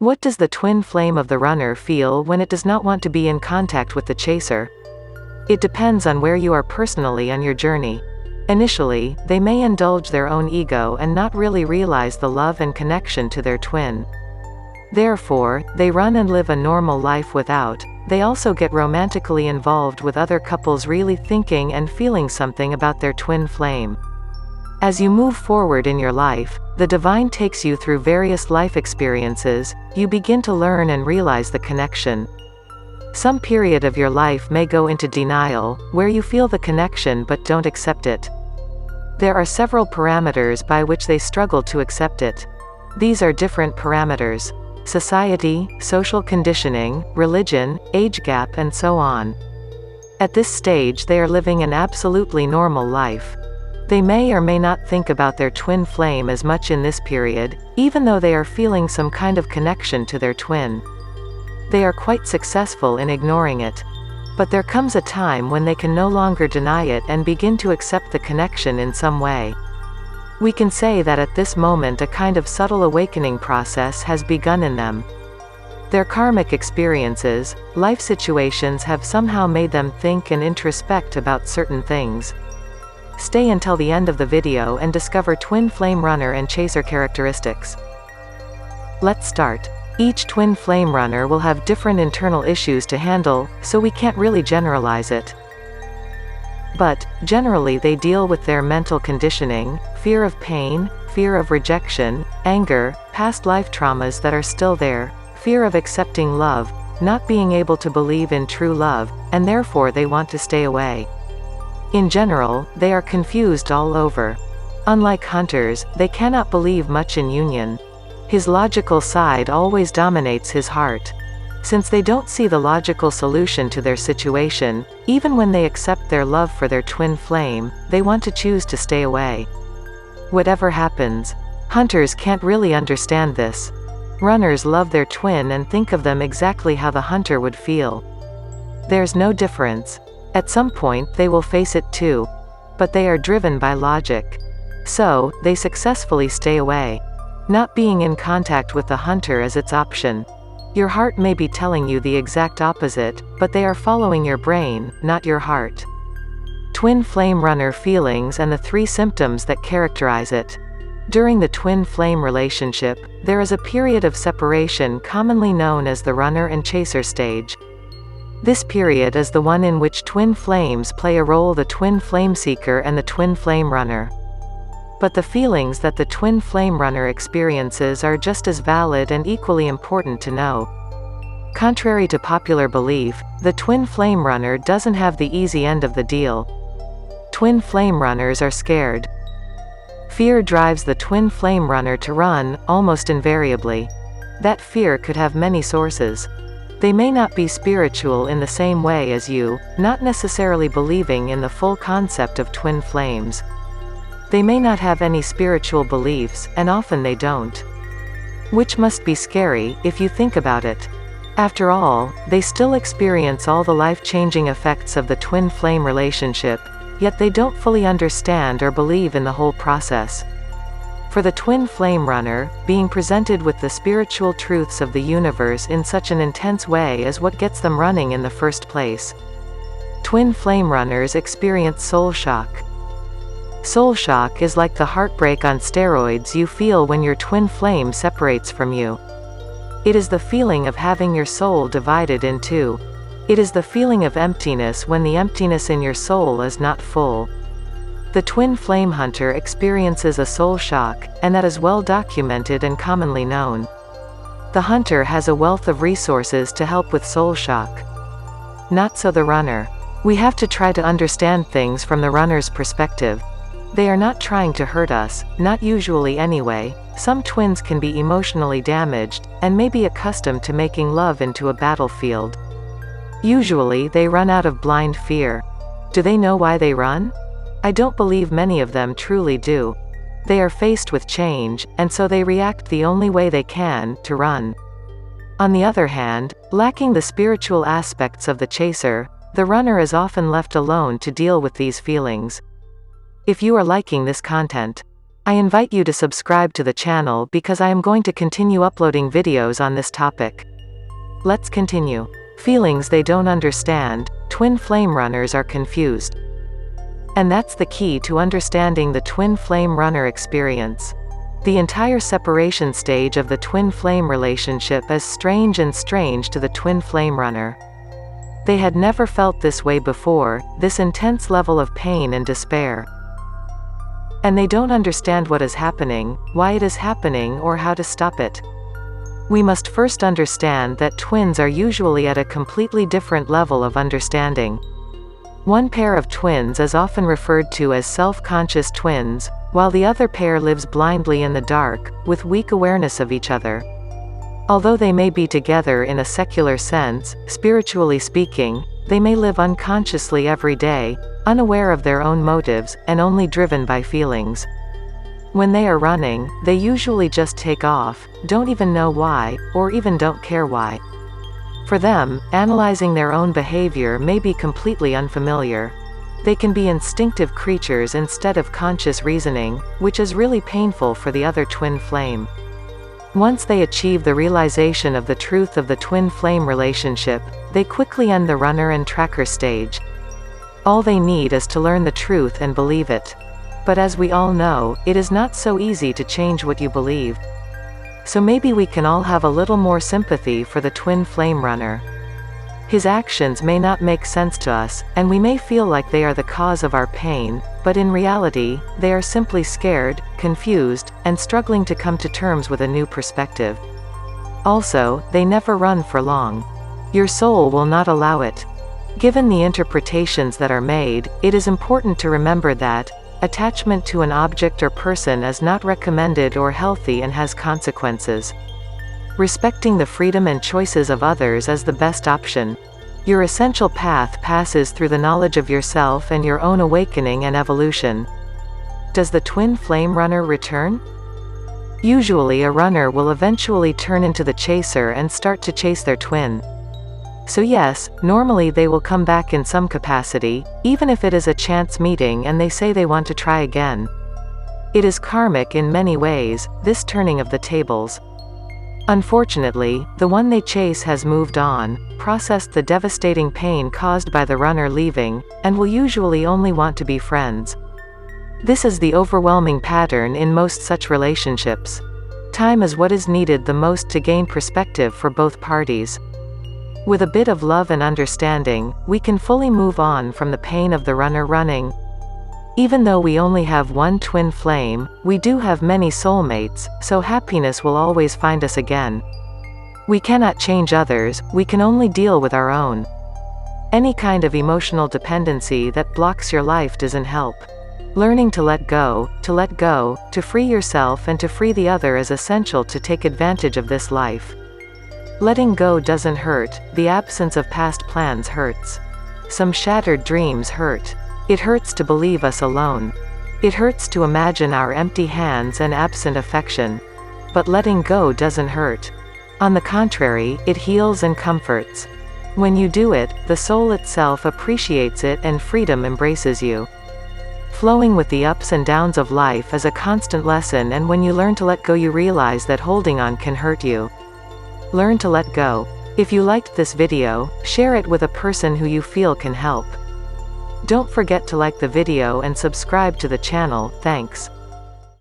What does the twin flame of the runner feel when it does not want to be in contact with the chaser? It depends on where you are personally on your journey. Initially, they may indulge their own ego and not really realize the love and connection to their twin. Therefore, they run and live a normal life without. They also get romantically involved with other couples really thinking and feeling something about their twin flame. As you move forward in your life, the divine takes you through various life experiences, you begin to learn and realize the connection. Some period of your life may go into denial, where you feel the connection but don't accept it. There are several parameters by which they struggle to accept it. These are different parameters: society, social conditioning, religion, age gap, and so on. At this stage they are living an absolutely normal life. They may or may not think about their twin flame as much in this period, even though they are feeling some kind of connection to their twin. They are quite successful in ignoring it. But there comes a time when they can no longer deny it and begin to accept the connection in some way. We can say that at this moment a kind of subtle awakening process has begun in them. Their karmic experiences, life situations have somehow made them think and introspect about certain things. Stay until the end of the video and discover twin flame runner and chaser characteristics. Let's start. Each twin flame runner will have different internal issues to handle, so we can't really generalize it. But, generally they deal with their mental conditioning, fear of pain, fear of rejection, anger, past life traumas that are still there, fear of accepting love, not being able to believe in true love, and therefore they want to stay away. In general, they are confused all over. Unlike hunters, they cannot believe much in union. His logical side always dominates his heart. Since they don't see the logical solution to their situation, even when they accept their love for their twin flame, they want to choose to stay away. Whatever happens, hunters can't really understand this. Runners love their twin and think of them exactly how the hunter would feel. There's no difference. At some point they will face it too. But they are driven by logic. So, they successfully stay away. Not being in contact with the hunter is its option. Your heart may be telling you the exact opposite, but they are following your brain, not your heart. Twin flame runner feelings and the 3 symptoms that characterize it. During the twin flame relationship, there is a period of separation commonly known as the runner and chaser stage. This period is the one in which twin flames play a role: the twin flame seeker and the twin flame runner. But the feelings that the twin flame runner experiences are just as valid and equally important to know. Contrary to popular belief, the twin flame runner doesn't have the easy end of the deal. Twin flame runners are scared. Fear drives the twin flame runner to run, almost invariably. That fear could have many sources. They may not be spiritual in the same way as you, not necessarily believing in the full concept of twin flames. They may not have any spiritual beliefs, and often they don't. Which must be scary, if you think about it. After all, they still experience all the life-changing effects of the twin flame relationship, yet they don't fully understand or believe in the whole process. For the twin flame runner, being presented with the spiritual truths of the universe in such an intense way is what gets them running in the first place. Twin flame runners experience soul shock. Soul shock is like the heartbreak on steroids you feel when your twin flame separates from you. It is the feeling of having your soul divided in two. It is the feeling of emptiness when the emptiness in your soul is not full. The twin flame hunter experiences a soul shock, and that is well documented and commonly known. The hunter has a wealth of resources to help with soul shock. Not so the runner. We have to try to understand things from the runner's perspective. They are not trying to hurt us, not usually anyway. Some twins can be emotionally damaged, and may be accustomed to making love into a battlefield. Usually they run out of blind fear. Do they know why they run? I don't believe many of them truly do. They are faced with change, and so they react the only way they can, to run. On the other hand, lacking the spiritual aspects of the chaser, the runner is often left alone to deal with these feelings. If you are liking this content, I invite you to subscribe to the channel because I am going to continue uploading videos on this topic. Let's continue. Feelings they don't understand. Twin flame runners are confused. And that's the key to understanding the twin flame runner experience. The entire separation stage of the twin flame relationship is strange to the twin flame runner. They had never felt this way before, this intense level of pain and despair. And they don't understand what is happening, why it is happening, or how to stop it. We must first understand that twins are usually at a completely different level of understanding. One pair of twins is often referred to as self-conscious twins, while the other pair lives blindly in the dark, with weak awareness of each other. Although they may be together in a secular sense, spiritually speaking, they may live unconsciously every day, unaware of their own motives, and only driven by feelings. When they are running, they usually just take off, don't even know why, or even don't care why. For them, analyzing their own behavior may be completely unfamiliar. They can be instinctive creatures instead of conscious reasoning, which is really painful for the other twin flame. Once they achieve the realization of the truth of the twin flame relationship, they quickly end the runner and tracker stage. All they need is to learn the truth and believe it. But as we all know, it is not so easy to change what you believe. So maybe we can all have a little more sympathy for the twin flame runner. His actions may not make sense to us, and we may feel like they are the cause of our pain, but in reality, they are simply scared, confused, and struggling to come to terms with a new perspective. Also, they never run for long. Your soul will not allow it. Given the interpretations that are made, it is important to remember that attachment to an object or person is not recommended or healthy and has consequences. Respecting the freedom and choices of others is the best option. Your essential path passes through the knowledge of yourself and your own awakening and evolution. Does the twin flame runner return? Usually a runner will eventually turn into the chaser and start to chase their twin. So yes, normally they will come back in some capacity, even if it is a chance meeting and they say they want to try again. It is karmic in many ways, this turning of the tables. Unfortunately, the one they chase has moved on, processed the devastating pain caused by the runner leaving, and will usually only want to be friends. This is the overwhelming pattern in most such relationships. Time is what is needed the most to gain perspective for both parties. With a bit of love and understanding, we can fully move on from the pain of the runner running. Even though we only have one twin flame, we do have many soulmates, so happiness will always find us again. We cannot change others, we can only deal with our own. Any kind of emotional dependency that blocks your life doesn't help. Learning to let go, to free yourself and to free the other is essential to take advantage of this life. Letting go doesn't hurt, the absence of past plans hurts. Some shattered dreams hurt. It hurts to believe us alone. It hurts to imagine our empty hands and absent affection. But letting go doesn't hurt. On the contrary, it heals and comforts. When you do it, the soul itself appreciates it and freedom embraces you. Flowing with the ups and downs of life is a constant lesson, and when you learn to let go you realize that holding on can hurt you. Learn to let go. If you liked this video, share it with a person who you feel can help. Don't forget to like the video and subscribe to the channel. Thanks.